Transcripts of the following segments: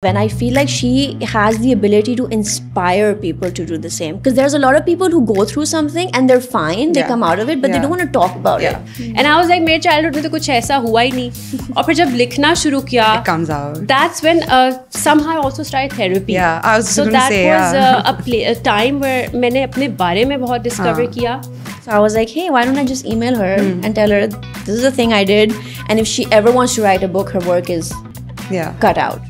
And I feel like she has the ability to inspire people to do the same. Because there's a lot of people who go through something and they're fine, they come out of it, but they don't want to talk about it. And I was like, मेरे childhood में तो कुछ ऐसा हुआ ही नहीं. और फिर जब लिखना शुरू किया, it comes out. That's when somehow I also started therapy. Yeah, I was so going to say. So that was a time where मैंने अपने बारे में बहुत discover किया. So I was like, hey, why don't I just email her and tell her this is the thing I did, and if she ever wants to write a book, her work is cut out.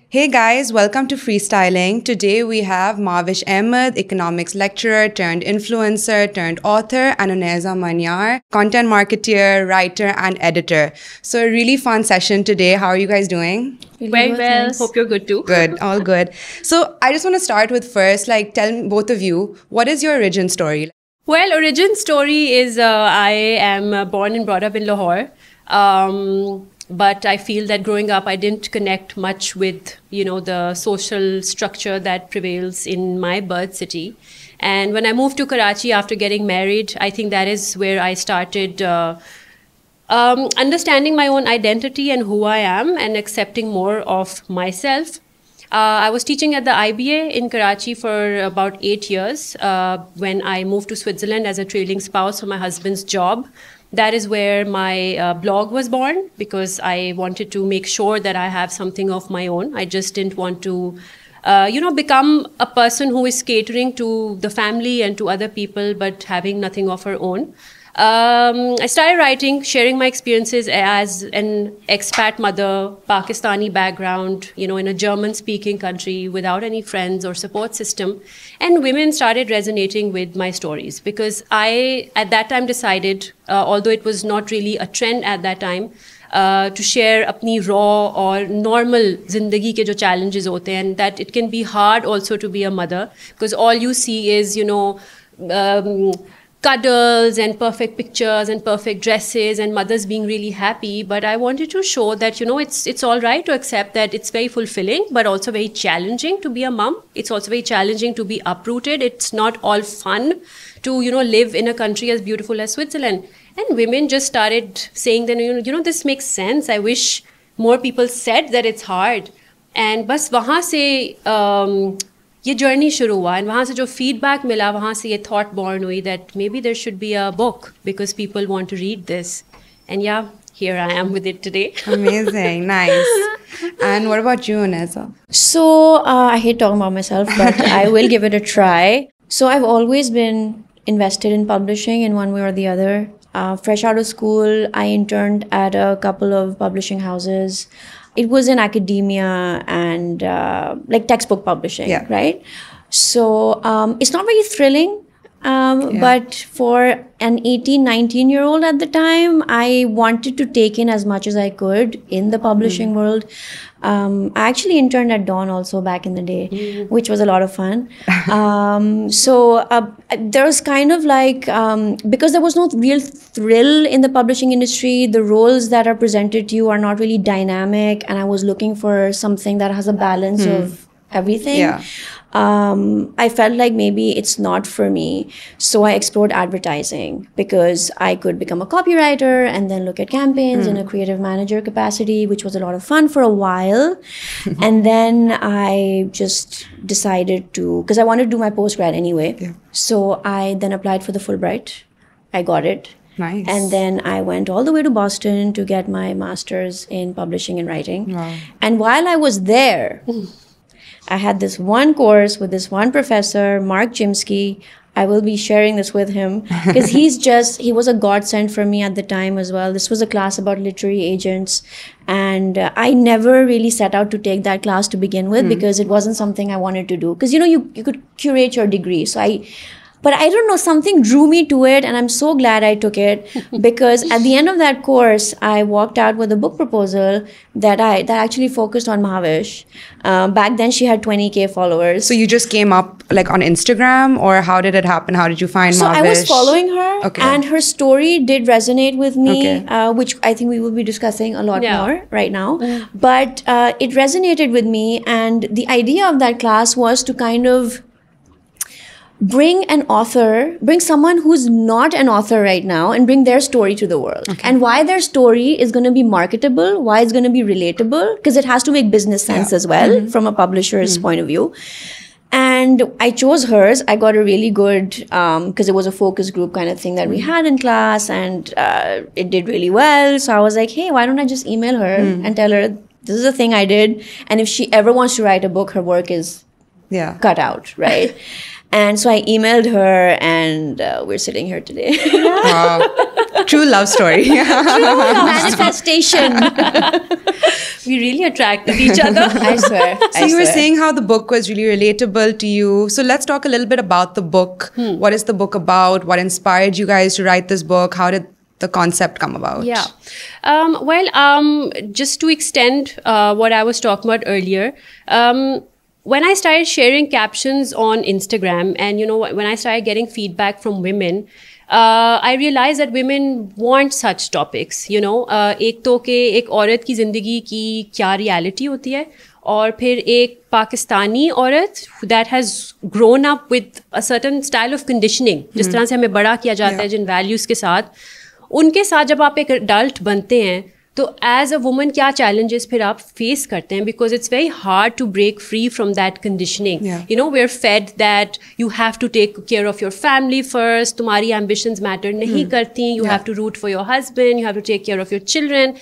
Hey guys, welcome to Freestyling. Today we have Mahwish Ahmed, economics lecturer turned influencer turned author, and Unaiza Manyar, content marketer, writer and editor. So a really fun session today. How are you guys doing? Very well. Hope you're good too. Good, all good. So I just want to start with first, tell both of you, what is your origin story? Well, origin story is I am born and brought up in Lahore. But I feel that growing up, I didn't connect much with, the social structure that prevails in my birth city. And when I moved to Karachi after getting married, I think that is where I started understanding my own identity and who I am and accepting more of myself. I was teaching at the IBA in Karachi for about 8 years when I moved to Switzerland as a trailing spouse for my husband's job. That is where my blog was born, because I wanted to make sure that I have something of my own. I just didn't want to, become a person who is catering to the family and to other people, but having nothing of her own. I started writing, sharing my experiences as an expat mother, Pakistani background, in a German-speaking country without any friends or support system. And women started resonating with my stories because I, at that time, decided, although it was not really a trend at that time, to share apni raw or normal zindagi ke jo challenges hote hain, and that it can be hard also to be a mother because all you see is, cuddles and perfect pictures and perfect dresses and mothers being really happy. But I wanted to show that, it's all right to accept that it's very fulfilling, but also very challenging to be a mom. It's also very challenging to be uprooted. It's not all fun to, live in a country as beautiful as Switzerland. And women just started saying that, this makes sense. I wish more people said that it's hard. And bas wahan se, ये journey शुरू हुआ and वहाँ से जो feedback मिला वहाँ से ये thought born हुई that maybe there should be a book because people want to read this. And yeah, here I am with it today. Amazing, nice. And what about you, Unaiza? So I hate talking about myself, but I will give it a try. So I've always been invested in publishing in one way or the other. Fresh out of school, I interned at a couple of publishing houses. It was in academia and textbook publishing, right? So it's not very thrilling, but for an 18, 19-year-old at the time, I wanted to take in as much as I could in the publishing world. I actually interned at Dawn also back in the day, which was a lot of fun. So there was kind of because there was no real thrill in the publishing industry, the roles that are presented to you are not really dynamic, and I was looking for something that has a balance of everything. I felt like maybe it's not for me. So I explored advertising because I could become a copywriter and then look at campaigns in a creative manager capacity, which was a lot of fun for a while. And then I just decided to, because I wanted to do my postgrad anyway. So I then applied for the Fulbright. I got it. Nice. And then I went all the way to Boston to get my master's in publishing and writing. Wow. And while I was there, I had this one course with this one professor, Mark Jimsky. I will be sharing this with him because he was a godsend for me at the time as well. This was a class about literary agents. And I never really set out to take that class to begin with because it wasn't something I wanted to do. Because, you could curate your degree. But I don't know, something drew me to it, and I'm so glad I took it because at the end of that course, I walked out with a book proposal that actually focused on Mahwish. Back then, she had 20K followers. So you just came up on Instagram, or how did it happen? How did you find Mahwish? So I was following her, and her story did resonate with me, which I think we will be discussing a lot more right now. But it resonated with me, and the idea of that class was to kind of bring an author, bring someone who's not an author right now and bring their story to the world. Okay. And why their story is going to be marketable, why it's going to be relatable, because it has to make business sense as well from a publisher's point of view. And I chose hers. I got a really good, because it was a focus group kind of thing that we had in class, and it did really well. So I was like, hey, why don't I just email her and tell her this is a thing I did. And if she ever wants to write a book, her work is cut out, right? And so I emailed her, and we're sitting here today. True love story. True manifestation. We really attracted each other. I swear. So you were saying how the book was really relatable to you. So let's talk a little bit about the book. What is the book about? What inspired you guys to write this book? How did the concept come about? Yeah. Just to extend what I was talking about earlier, when I started sharing captions on Instagram, and when I started getting feedback from women, I realized that women want such topics. एक तो कि एक औरत की ज़िंदगी की क्या reality होती है, और फिर एक पाकिस्तानी औरत that has grown up with a certain style of conditioning, जिस तरह से हमें बड़ा किया जाता है जिन values के साथ, उनके साथ जब आप एक adult बनते हैं, तो एज अ वुमन क्या चैलेंजेस फिर आप फेस करते हैं, because it's very hard to break free from that conditioning. We are fed that you have to take care of your family first, तुम्हारी एम्बिशंस मैटर नहीं करती, you have to root for your husband, you have to take care of your children.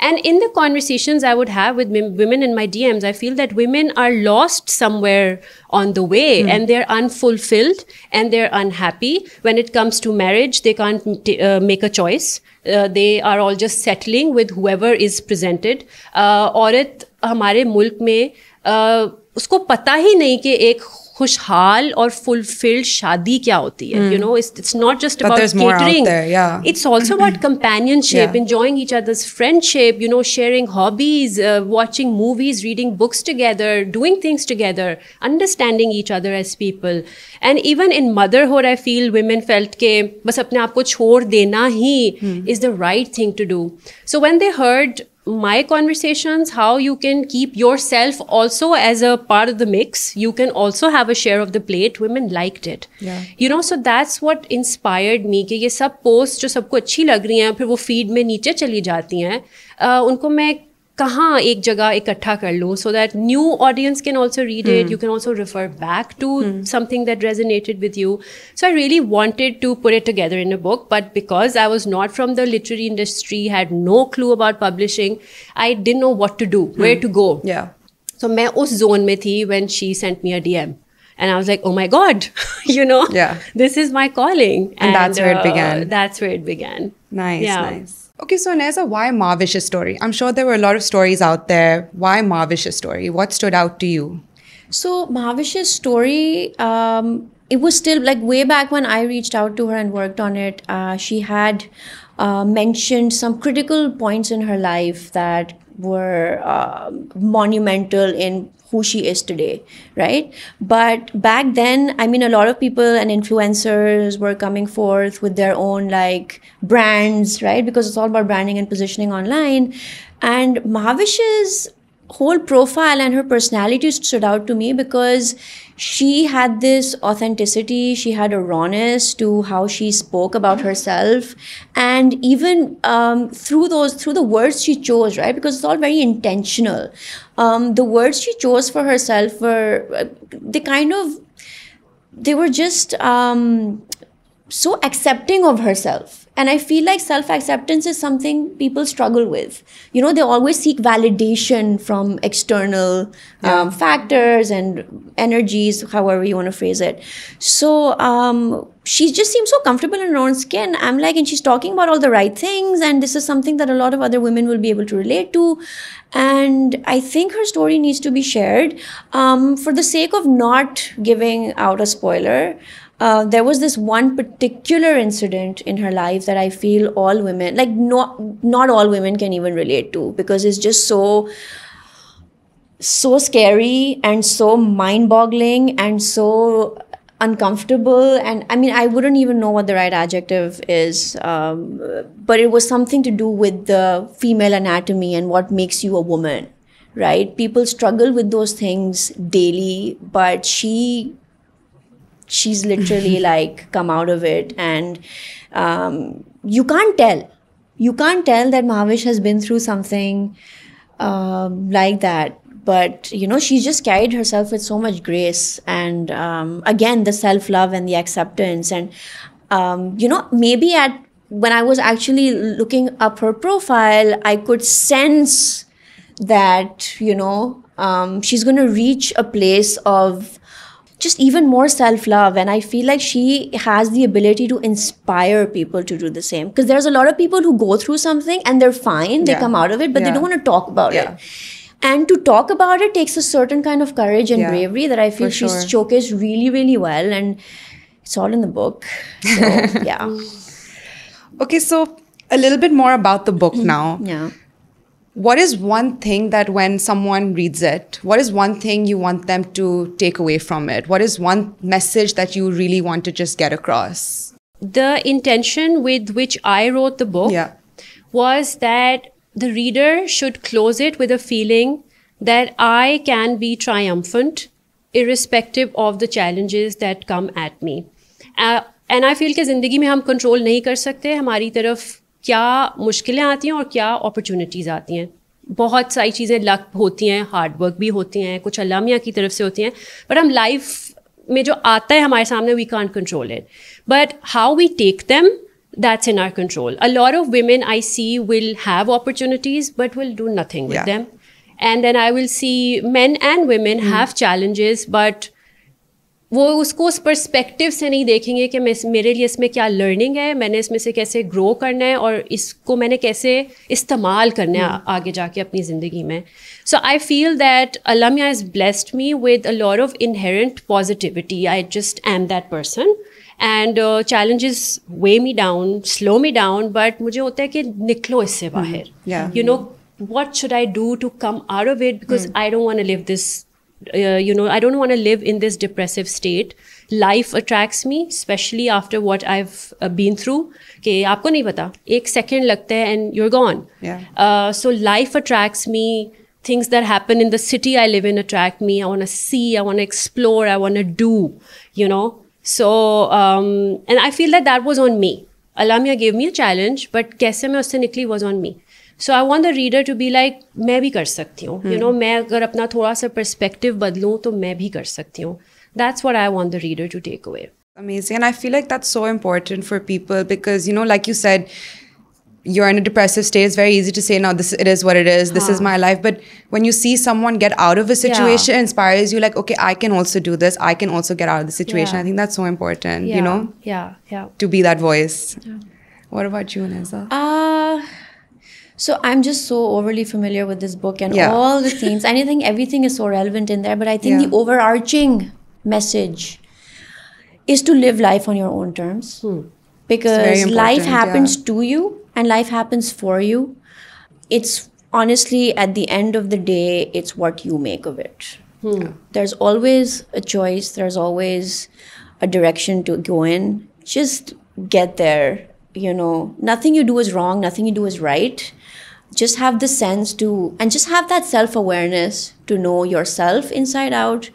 And in the conversations I would have with women in my DMs, I feel that women are lost somewhere on the way, and they're unfulfilled and they're unhappy. When it comes to marriage, they can't make a choice. They are all just settling with whoever is presented. औरत हमारे मुल्क में उसको पता ही नहीं कि एक खुशहाल और fulfilled शादी क्या होती है. It's not just about catering. It's also about companionship, enjoying each other's friendship, sharing hobbies, watching movies, reading books together, doing things together, understanding each other as people. And even in motherhood, I feel women felt कि बस अपने आप को छोड़ देना ही is the right thing to do. So when they heard my conversations, how you can keep yourself also as a part of the mix, you can also have a share of the plate, women liked it. So that's what inspired me कि ये सब posts जो सबको अच्छी लग रही हैं फिर वो feed में नीचे चली जाती हैं, उनको मैं कहाँ एक जगह इकट्ठा कर लूँ, so that new audience can also read it. You can also refer back to something that resonated with you. So I really wanted to put it together in a book, but because I was not from the literary industry, had no clue about publishing, I didn't know what to do, where to go. So मैं उस zone में थी when she sent me a DM. And I was like, oh my God, this is my calling. And that's where it began. That's where it began. Nice. Okay, so Aneza, why Mavish's story? I'm sure there were a lot of stories out there. Why Mavish's story? What stood out to you? So Mavish's story, it was still like way back when I reached out to her and worked on it. She had mentioned some critical points in her life that were monumental in who she is today, right? But back then, I mean, a lot of people and influencers were coming forth with their own like brands, right? Because it's all about branding and positioning online. And Mavish's whole profile and her personality stood out to me because she had this authenticity, she had a rawness to how she spoke about herself, and even through the words she chose, right? Because it's all very intentional. The words she chose for herself were they were just so accepting of herself. And I feel like self-acceptance is something people struggle with. They always seek validation from external factors and energies, however you want to phrase it. So she just seems so comfortable in her own skin. I'm like, and she's talking about all the right things. And this is something that a lot of other women will be able to relate to. And I think her story needs to be shared. For the sake of not giving out a spoiler, there was this one particular incident in her life that I feel all women, like not all women can even relate to, because it's just so scary and so mind-boggling and so uncomfortable. And I mean, I wouldn't even know what the right adjective is, but it was something to do with the female anatomy and what makes you a woman, right? People struggle with those things daily, but she she's literally like come out of it, and you can't tell that Mahavish has been through something like that. But, you know, she's just carried herself with so much grace. And again, the self-love and the acceptance. And, you know, maybe when I was actually looking up her profile, I could sense that, you know, she's going to reach a place of just even more self-love. And I feel like she has the ability to inspire people to do the same. Because there's a lot of people who go through something and they're fine, they come out of it, but they don't want to talk about it. And to talk about it takes a certain kind of courage and bravery that I feel she's showcased really, really well. And it's all in the book. So, yeah. Okay, so a little bit more about the book now. Yeah. What is one thing that when someone reads it, what is one thing you want them to take away from it? What is one message that you really want to just get across? The intention with which I wrote the book was that the reader should close it with a feeling that I can be triumphant irrespective of the challenges that come at me. And I feel कि ज़िंदगी में हम control नहीं कर सकते हमारी तरफ क्या मुश्किलें आती हैं और क्या अपॉर्चुनिटीज़ आती हैं. बहुत सारी चीज़ें लक होती हैं, हार्ड वर्क भी होती हैं, कुछ अल्लाह मियाँ की तरफ से होती हैं, पर हम लाइफ में जो आता है हमारे सामने we can't control it. But how we take them, that's in our control. A lot of women I see will have opportunities but will do nothing with them. And then I will see men and women have challenges but वो उसको उस perspective से नहीं देखेंगे कि मेरे लिए इसमें क्या लर्निंग है, मैंने इसमें से कैसे ग्रो करना है और इसको मैंने कैसे इस्तेमाल करना है आगे जाके अपनी ज़िंदगी में. So I feel that Allah Miya has blessed me with a lot of inherent positivity. I just am that person. And challenges weigh me down, slow me down, but मुझे होता है कि निकलो इससे बाहर. You know, what should I do to come out of it? Because I don't want to live this, you know, I don't want to live in this depressive state. Life attracts me, especially after what I've been through. कि आपको नहीं पता, एक second लगता है and you're gone. So life attracts me. Things that happen in the city I live in attract me. I want to see, I want to explore, I want to do, you know. So, and I feel that was on me. Allah Miya gave me a challenge, but कैसे मैं उससे निकली was on me. So I want the reader to be like, मैं भी कर सकती हूँ. You know, मैं अगर अपना थोड़ा सा perspective बदलूँ तो मैं भी कर सकती हूँ. That's what I want the reader to take away. Amazing. And I feel like that's so important for people because, you know, like you said, you're in a depressive state. It's very easy to say, no, it is what it is. This is my life. But when you see someone get out of a situation, it inspires you like, okay, I can also do this. I can also get out of the situation. I think that's so important, you know? To be that voice. What about you, Uneza? So I'm just so overly familiar with this book and all the themes. And I think everything is so relevant in there. But I think the overarching message is to live life on your own terms. Because life happens to you. And life happens for you. It's honestly, at the end of the day, it's what you make of it. There's always a choice. There's always a direction to go in. Just get there. You know, nothing you do is wrong. Nothing you do is right. Just have the sense to, and just have that self-awareness to know yourself inside out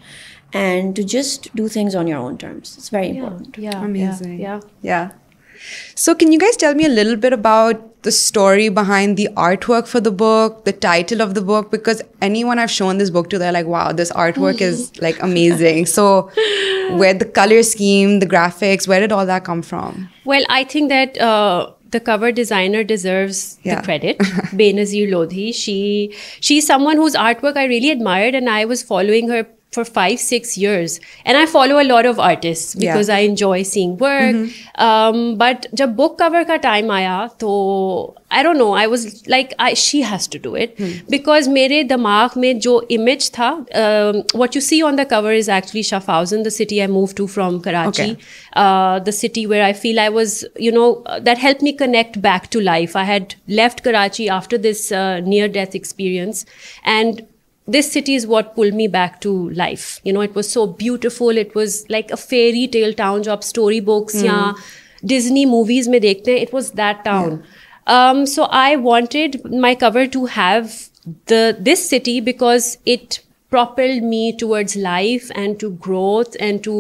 and to just do things on your own terms. It's very important. Amazing. Yeah. So can you guys tell me a little bit about the story behind the artwork for the book, the title of the book? Because anyone I've shown this book to, they're like, wow, this artwork is like amazing. So where the color scheme, the graphics, where did all that come from? Well, I think that the cover designer deserves the credit. Benazir Lodhi. She's someone whose artwork I really admired and I was following her for 5-6 years. And I follow a lot of artists because I enjoy seeing work. But जब book cover का time आया तो I don't know, I was like, she has to do it. Because मेरे दिमाग में जो image था, what you see on the cover is actually Schaffhausen, the city I moved to from Karachi. The city where I feel I was, you know, that helped me connect back to life. I had left Karachi after this near-death experience. And this city is what pulled me back to life. You know, it was so beautiful. It was like a fairy tale town. जो आप storybooks या Disney movies में देखते हैं, it was that town. So I wanted my cover to have this city because it propelled me towards life and to growth and to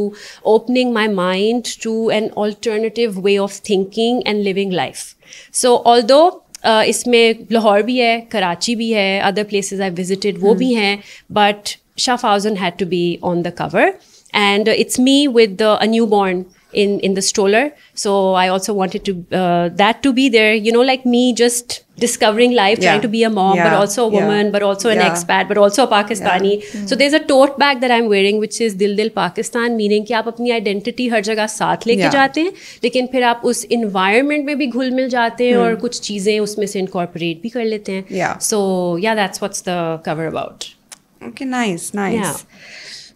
opening my mind to an alternative way of thinking and living life. So although इसमें लाहौर भी है, कराची भी है, other places I visited वो भी हैं, but Schaffhausen had to be on the cover. And it's me with a newborn in the stroller. So I also wanted to that to be there, you know, like me just discovering life, trying to be a mom, but also a woman, but also an expat, but also a Pakistani. So there's a tote bag that I'm wearing which is Dil Dil Pakistan, meaning कि आप अपनी identity हर जगह साथ लेके जाते हैं, लेकिन फिर आप उस environment में भी घुल मिल जाते हैं और कुछ चीजें उसमें से incorporate भी कर लेते हैं. So yeah, that's what's the cover about. Okay, nice.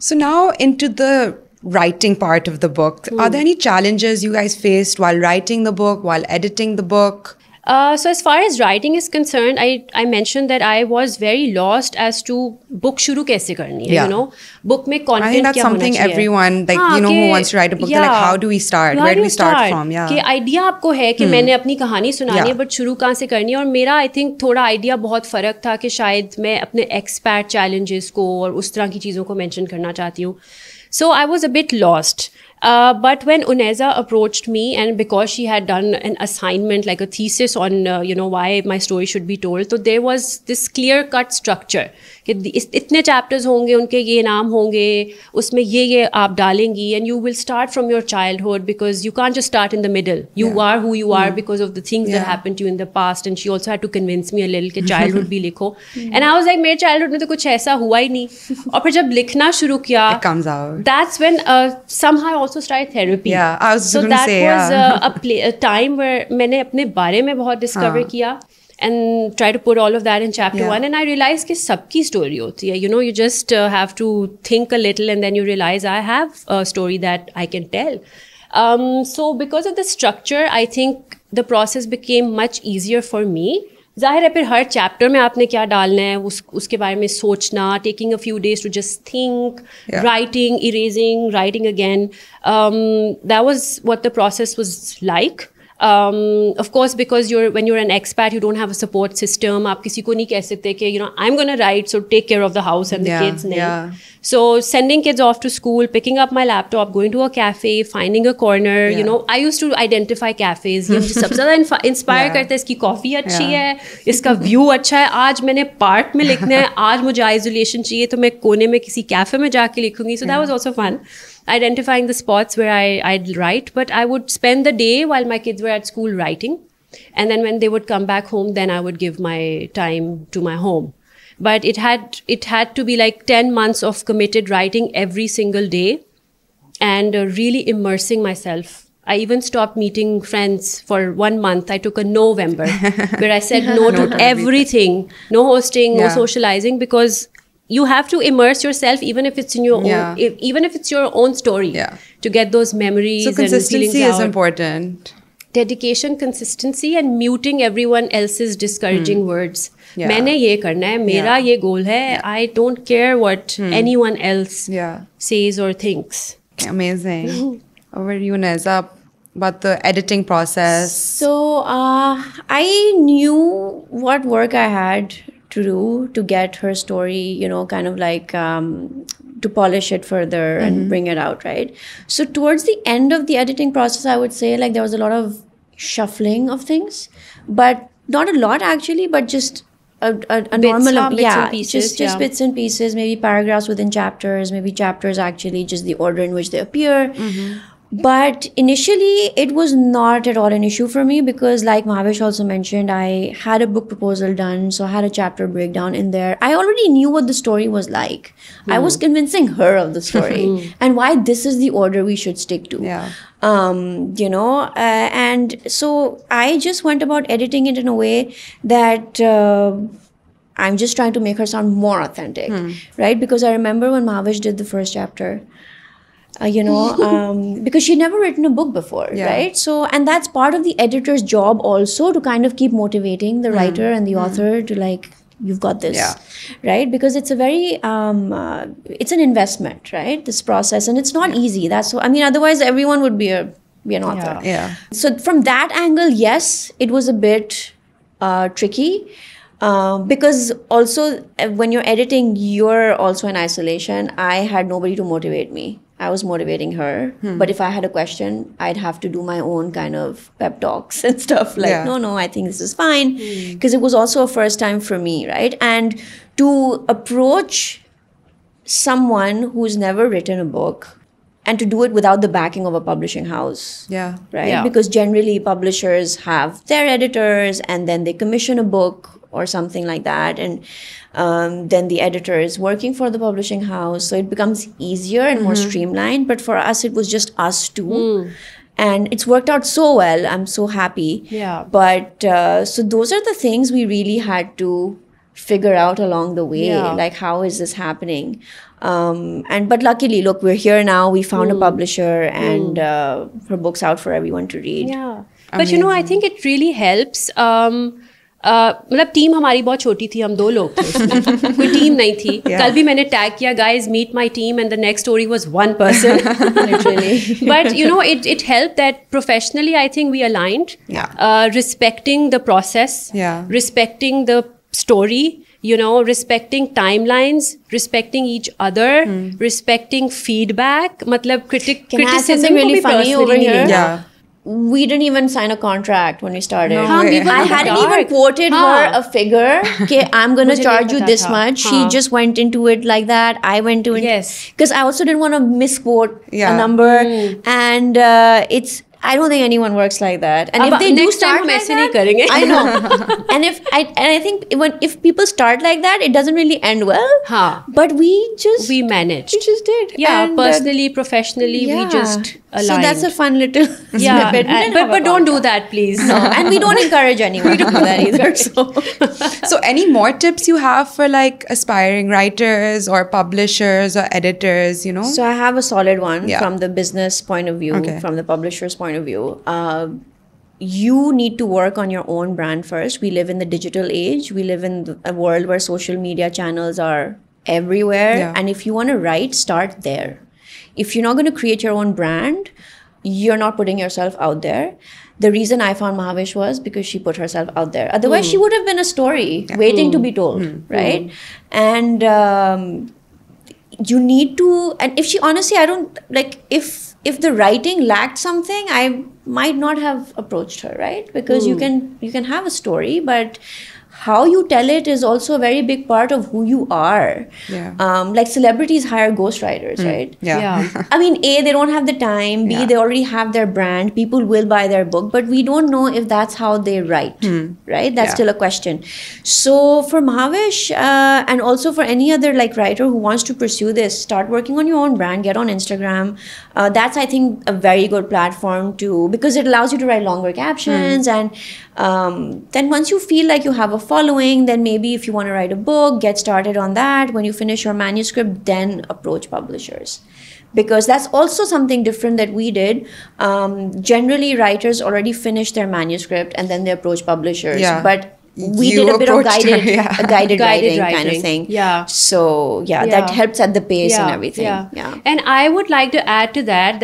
So now into the writing part of the book. Are there any challenges you guys faced while writing the book, while editing the book? So as far as writing is concerned, I mentioned that I was very lost as to book shuru kaise karni hai, you know, book mein content. I think that's something everyone, like, you know, who wants to write a book, they're like, how do we start? Where do we start from? कि idea आपको है कि मैंने अपनी कहानी सुनानी है, but शुरू कहाँ से करनी है? और मेरा I think थोड़ा idea बहुत फर्क था कि शायद मैं अपने expat challenges को और उस तरह की चीज़ों को mention करना चाहती हूँ. So I was a bit lost. But when Uneza approached me, and because she had done an assignment, like a thesis on, you know, why my story should be told, so there was this clear-cut structure. कि इतने chapters होंगे, उनके ये नाम होंगे, उसमें ये आप डालेंगी, and you will start from your childhood because you can't just start in the middle. You are who you are because of the things that happened to you in the past. And she also had to convince me a little कि childhood भी लिखो. And I was like, मेरे childhood में तो कुछ ऐसा हुआ ही नहीं. और फिर जब लिखना शुरू किया, it comes out. That's when somehow I also started therapy. Yeah, I was so going to say, that was a time where मैंने अपने बारे में बहुत discover किया and try to put all of that in chapter 1. And I realized कि सबकी story होती है. You know, you just have to think a little and then you realize I have a story that I can tell. So because of the structure, I think the process became much easier for me. ज़ाहिर है फिर हर chapter में आपने क्या डालना है उसके बारे में सोचना, taking a few days to just think, writing, erasing, writing again. That was what the process was like. Of course, because when you're an expat, you don't have a support system. आप किसी को नहीं कह सकते कि, you know, I'm going to write, so take care of the house and the kids. So sending kids off to school, picking up my laptop, going to a cafe, finding a corner. You know, I used to identify cafes. ये मुझे सबसे ज़्यादा inspire करता है, इसकी coffee अच्छी है, इसका view अच्छा है. आज मैंने park में लिखना है, आज मुझे isolation चाहिए, तो मैं कोने में किसी cafe में जाके लिखूंगी. So that was also fun. Identifying the spots where I'd write, but I would spend the day while my kids were at school writing. And then when they would come back home, then I would give my time to my home. But it had to be like 10 months of committed writing every single day and really immersing myself. I even stopped meeting friends for 1 month. I took a November where I said no to everything. No hosting, no socializing, because you have to immerse yourself, even if it's in your own, even if it's your own story, to get those memories. So consistency is important. Dedication, consistency, and muting everyone else's discouraging words. मैंने ये करना है, मेरा ये goal है. I don't care what anyone else says or thinks. Amazing. Over to you, Uneza, about the editing process. So I knew what work I had to do to get her story, you know, kind of like to polish it further and bring it out, right? So towards the end of the editing process, I would say like there was a lot of shuffling of things, but not a lot actually, but just a normal, bits and pieces, just bits and pieces, maybe paragraphs within chapters, maybe chapters actually just the order in which they appear. But initially, it was not at all an issue for me because, like Mahavish also mentioned, I had a book proposal done, so I had a chapter breakdown in there. I already knew what the story was like. I was convincing her of the story and why this is the order we should stick to. You know, and so I just went about editing it in a way that I'm just trying to make her sound more authentic, right? Because I remember when Mahavish did the first chapter, you know, because she'd never written a book before, right? So, and that's part of the editor's job also, to kind of keep motivating the writer and the author to like, you've got this, right? Because it's a very, it's an investment, right? This process, and it's not easy. That's what, I mean, otherwise everyone would be an author. So from that angle, yes, it was a bit tricky. Because also when you're editing, you're also in isolation. I had nobody to motivate me. I was motivating her. But if I had a question, I'd have to do my own kind of pep talks and stuff like, no, I think this is fine. Because it was also a first time for me, right? And to approach someone who's never written a book and to do it without the backing of a publishing house. Yeah. Right? Yeah. Because generally publishers have their editors and then they commission a book or something like that. And then the editor is working for the publishing house. So it becomes easier and more streamlined. But for us, it was just us two. And it's worked out so well. I'm so happy. Yeah. But so those are the things we really had to figure out along the way. Yeah. Like, how is this happening? But luckily, look, we're here now. We found a publisher and her book's out for everyone to read. Yeah. But you know, I think it really helps. मतलब team हमारी बहुत छोटी थी, हम 2 लोग थे उसमें, कोई टीम नहीं थी. कल भी मैंने टैग किया, guys meet my team, and the next story was 1 person. Literally. But you know, it helped that professionally I think we aligned, respecting the process, respecting the story, you know, respecting timelines, respecting each other, respecting feedback. मतलब Can I add something really funny over here? Yeah. We didn't even sign a contract when we started. I hadn't even quoted her a figure. Okay, I'm going to charge you this much. She just went into it like that. I went to it. Yes. Because I also didn't want to misquote a number. And I don't think anyone works like that. And if they do start like that, I know. and I think if people start like that, it doesn't really end well. But we managed. We just did. Yeah, and personally, professionally, we just aligned. So that's a fun little snippet. But don't do that, please. No, and we don't encourage anyone to do that either. So any more tips you have for like aspiring writers or publishers or editors, you know? So I have a solid one from the business point of view, from the publisher's point of view. You need to work on your own brand first. We live in the digital age. We live in a world where social media channels are everywhere. And if you want to write, start there. If you're not going to create your own brand, you're not putting yourself out there. The reason I found Mahavish was because she put herself out there. Otherwise, she would have been a story waiting to be told, right? And you need to, and if she, honestly, I don't, like, if the writing lacked something, I might not have approached her, right? Because you can have a story, but how you tell it is also a very big part of who you are. Like celebrities hire ghostwriters, right? I mean, A, they don't have the time. B, they already have their brand. People will buy their book, but we don't know if that's how they write, right? That's still a question. So for Mahavish, and also for any other like writer who wants to pursue this, start working on your own brand, get on Instagram. That's, I think, a very good platform because it allows you to write longer captions. And then once you feel like you have a following, then maybe if you want to write a book, get started on that. When you finish your manuscript, then approach publishers. Because that's also something different that we did. Generally, writers already finish their manuscript and then they approach publishers. But we did a bit of guided writing kind of thing. So that helps at the pace and everything. And I would like to add to that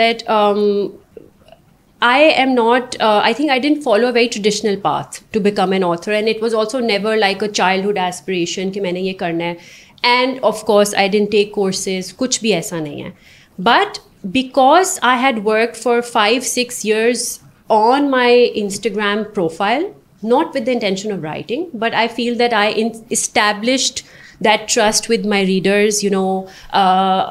I am not, I think I didn't follow a very traditional path to become an author. And it was also never like a childhood aspiration कि मैंने ये करना है. And of course, I didn't take courses. कुछ भी ऐसा नहीं है. But because I had worked for 5-6 years on my Instagram profile, not with the intention of writing, but I feel that I established that trust with my readers. You know,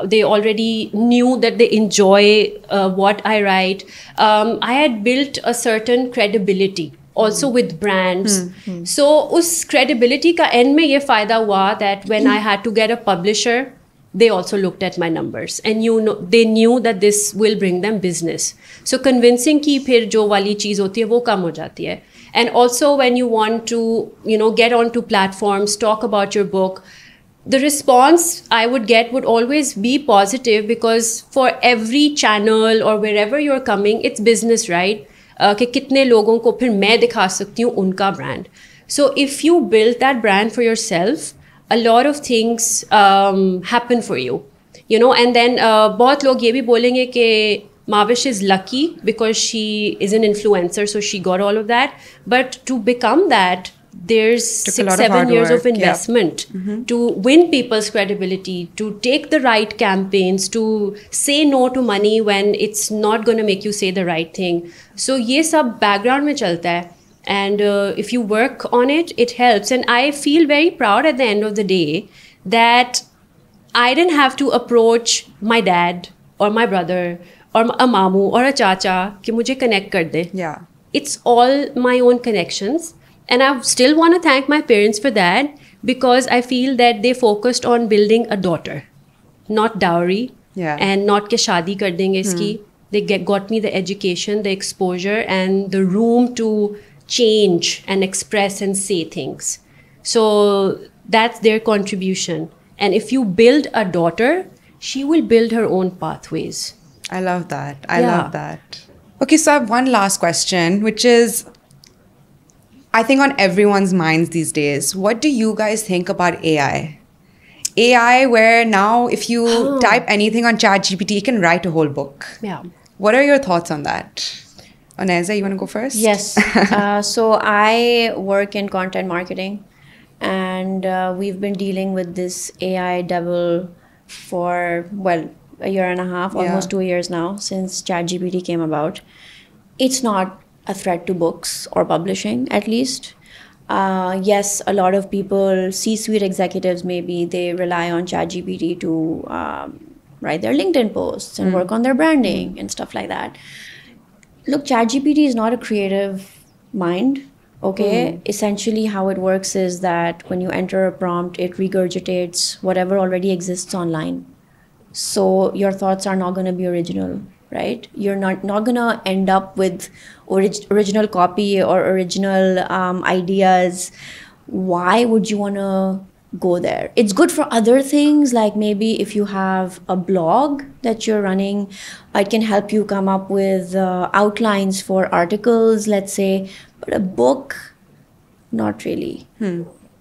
they already knew that they enjoy what I write. I had built a certain credibility also with brands. So us credibility ka end mein ye fayda hua that when I had to get a publisher, they also looked at my numbers and they knew that this will bring them business. So convincing ki phir jo wali cheez hoti hai wo kam ho jati hai. And also when you want to, you know, get onto platforms, talk about your book, the response I would get would always be positive because for every channel or wherever you're coming, it's business, right? कि कितने लोगों को फिर मैं दिखा सकती हूँ उनका brand. So if you build that brand for yourself, a lot of things happen for you, you know. And then बहुत लोग ये भी बोलेंगे कि Mahavish is lucky because she is an influencer, so she got all of that. But to become that, there's Took a lot of 6-7 hard years of work, investment to win people's credibility, to take the right campaigns, to say no to money when it's not going to make you say the right thing. So ye sab background mein chalta hai, and if you work on it, it helps. And I feel very proud at the end of the day that I didn't have to approach my dad or my brother or a mamu or a chacha ki mujhe connect kar de. Yeah. It's all my own connections. And I still want to thank my parents for that, because I feel that they focused on building a daughter, not dowry, Yeah. and not ke shaadi kar denge iski. They got me the education, the exposure, and the room to change and express and say things. So that's their contribution. And if you build a daughter, she will build her own pathways. I love that. I Yeah. love that. Okay, so I have one last question, which is, I think on everyone's minds these days. What do you guys think about AI? AI, where now if you type anything on ChatGPT, it can write a whole book. Yeah. What are your thoughts on that? Oneza, you want to go first? Yes. So I work in content marketing, and we've been dealing with this AI devil for, well, a year and a half, almost 2 years now, since ChatGPT came about. It's not a threat to books or publishing, at least. Yes, a lot of people, C-suite executives maybe, they rely on ChatGPT to write their LinkedIn posts and work on their branding and stuff like that. Look, ChatGPT is not a creative mind, okay? Essentially how it works is that when you enter a prompt, it regurgitates whatever already exists online. So your thoughts are not going to be original, right? You're not going to end up with original copy or original ideas. Why would you want to go there? It's good for other things, like maybe if you have a blog that you're running, it can help you come up with outlines for articles, let's say. But a book, not really.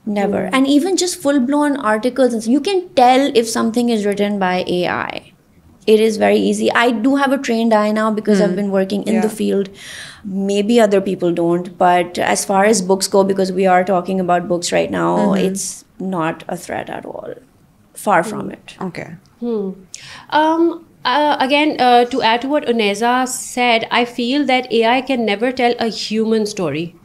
Never. And even just full-blown articles, and you can tell if something is written by AI. It is very easy. I do have a trained eye now because I've been working in the field. Maybe other people don't, but as far as books go, because we are talking about books right now, it's not a threat at all. Far from it. Okay. Again, to add to what Oneza said, I feel that AI can never tell a human story.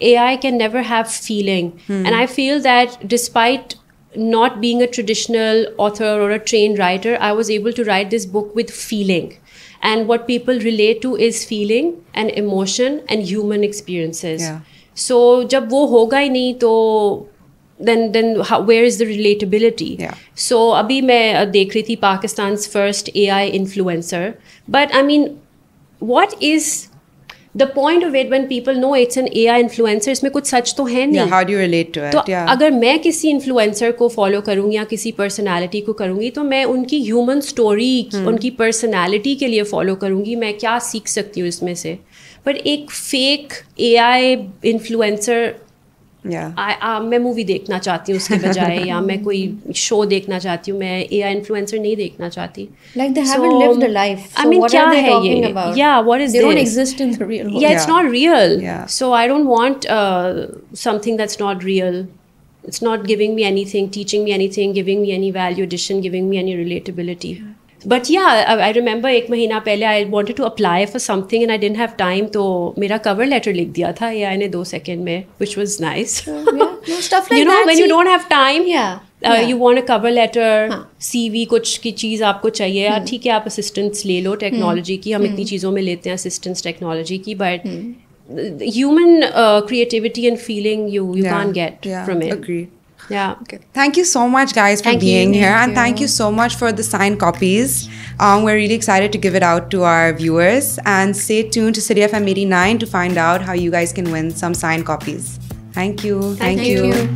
AI can never have feeling. And I feel that despite not being a traditional author or a trained writer, I was able to write this book with feeling. And what people relate to is feeling and emotion and human experiences. Yeah. So, jab wo hoga hi nahi, to then how, where is the relatability? Yeah. So, abhi main dekh rahi thi Pakistan's first AI influencer. But I mean, what is the point of it when people know it's an AI influencer? इसमें कुछ सच तो है नहीं. Yeah, how do you relate to it? तो Yeah. अगर मैं किसी influencer को फॉलो करूँगी या किसी पर्सनालिटी को करूँगी, तो मैं उनकी ह्यूमन स्टोरी, उनकी पर्सनालिटी के लिए फॉलो करूँगी. मैं क्या सीख सकती हूँ इसमें से? बट एक फेक AI इन्फ्लुएंसर, Yeah. मैं मूवी देखना चाहती हूँ उसके बजाय, या मैं कोई शो देखना चाहती हूँ. मैं AI इन्फ्लुएंसर नहीं देखना चाहती. Like they haven't lived a life. So I mean, what क्या are they है talking ये? about? Yeah, what is They don't this? exist in the real world. Yeah, it's not real. Yeah. So I don't want something that's not real. It's not giving me anything, teaching me anything, giving me any value addition, giving me any relatability. But yeah, I remember एक महीना पहले I wanted to apply for something and I didn't have time, तो मेरा cover letter लिख दिया था AI ने 2 second में, which was nice. No, stuff like You know, that. when you don't have time, Yeah. you want a cover letter, CV, कुछ की चीज़ आपको चाहिए, यार ठीक है आप assistance ले लो टेक्नोलॉजी की, हम इतनी चीज़ों में लेते हैं assistance टेक्नोलॉजी की, but human creativity and feeling you can't get from it. Agreed. Yeah. Okay. Thank you so much, guys, for Thank you. being here. Thank And thank you so much for the signed copies. We're really excited to give it out to our viewers. And stay tuned to City FM 89 to find out how you guys can win some signed copies. Thank you. Thank you.